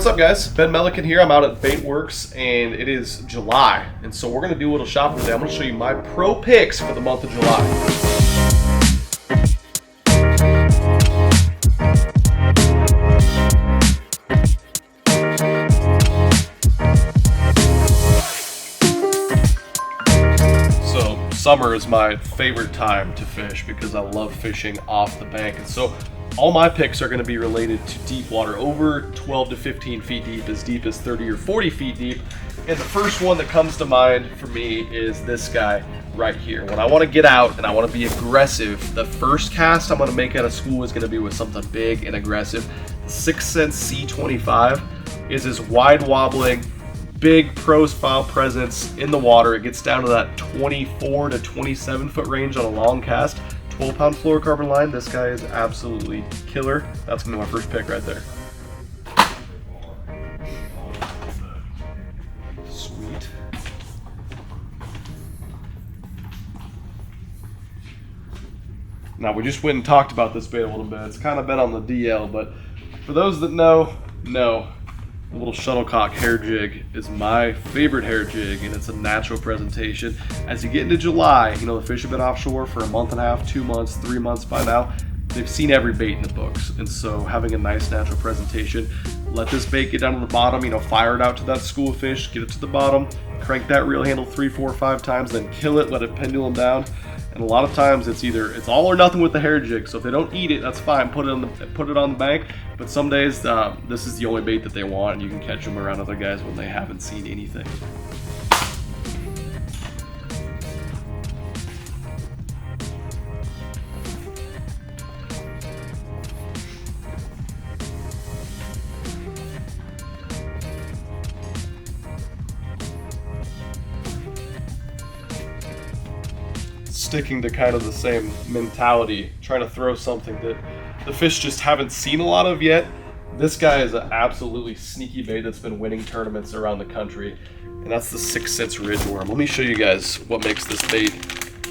what's up guys? Ben Milliken here. I'm out at Baitworks and it is July. And so we're going to do a little shopping today. I'm going to show you my pro picks for the month of July. Summer is my favorite time to fish because I love fishing off the bank. And so all my picks are going to be related to deep water, over 12 to 15 feet deep as 30 or 40 feet deep. And the first one that comes to mind for me is this guy right here. When I want to get out and I want to be aggressive, the first cast I'm going to make out of school is going to be with something big and aggressive. The 6 Sense C25 is this wide wobbling, big profile presence in the water. It gets down to that 24 to 27 foot range on a long cast. 12-pound fluorocarbon line. This guy is absolutely killer. That's gonna be my first pick right there. Sweet. Now we just went and talked about this bait a little bit. It's kind of been on the DL, but for those that know, a little shuttlecock hair jig is my favorite hair jig, and it's a natural presentation. As you get into July, you know, the fish have been offshore for a month and a half, 2 months, 3 months by now. They've seen every bait in the books, and so having a nice natural presentation, let this bait get down to the bottom, you know, fire it out to that school of fish, get it to the bottom, crank that reel handle 3, 4, 5 times, then kill it, let it pendulum down. And a lot of times it's all or nothing with the hair jig. So if they don't eat it, that's fine. Put it on the bank. But some days this is the only bait that they want, and you can catch them around other guys when they haven't seen anything. Sticking to kind of the same mentality, trying to throw something that the fish just haven't seen a lot of yet. This guy is an absolutely sneaky bait that's been winning tournaments around the country, and that's the 6 Sense Ridgeworm. Let me show you guys what makes this bait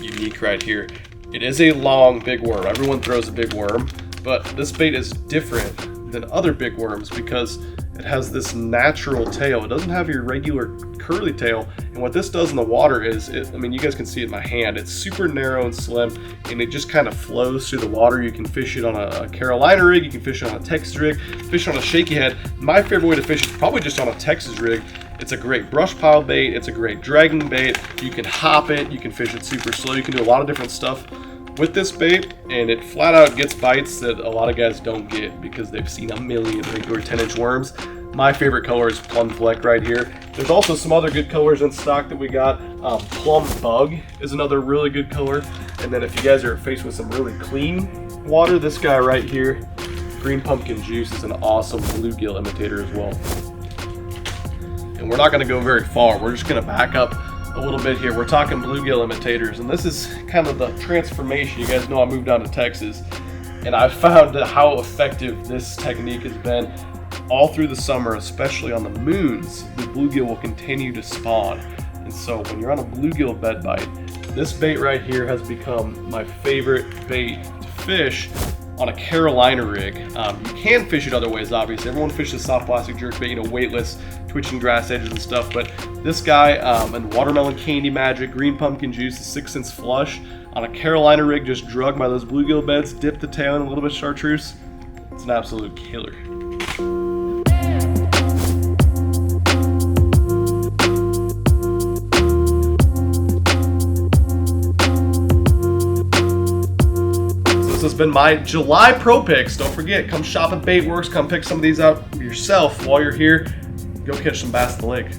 unique right here. It is a long big worm. Everyone throws a big worm, but this bait is different than other big worms because it has this natural tail. It doesn't have your regular curly tail, and what this does in the water is, I mean, you guys can see it in my hand, it's super narrow and slim, and it just kind of flows through the water. You can fish it on a Carolina rig, you can fish it on a Texas rig, fish it on a shaky head. My favorite way to fish is probably just on a Texas rig. It's a great brush pile bait, it's a great dragging bait. You can hop it, you can fish it super slow, you can do a lot of different stuff with this bait, and it flat out gets bites that a lot of guys don't get because they've seen a million regular 10-inch worms. My favorite color is PLUM FLECK right here. There's also some other good colors in stock that we got. PLUM Bug is another really good color. And then if you guys are faced with some really clean water, this guy right here, Green Pumpkin Juice, is an awesome bluegill imitator as well. And we're not gonna go very far. We're just gonna back up a little bit here. We're talking bluegill imitators, and this is kind of the transformation. You guys know I moved down to Texas, and I found how effective this technique has been. All through the summer, especially on the moons, the bluegill will continue to spawn. And so when you're on a bluegill bed bite, this bait right here has become my favorite bait to fish on a Carolina rig. You can fish it other ways, obviously. Everyone fishes soft plastic jerkbait, you know, weightless, twitching grass edges and stuff. But this guy, and Watermelon Candy Magic, Green Pumpkin Juice, the 6 Sense Flush, on a Carolina rig, just drugged by those bluegill beds, dip the tail in a little bit of chartreuse. It's an absolute killer. This has been my July pro picks. Don't forget, come shop at Baitworks, come pick some of these out yourself while you're here. Go catch some bass in the lake.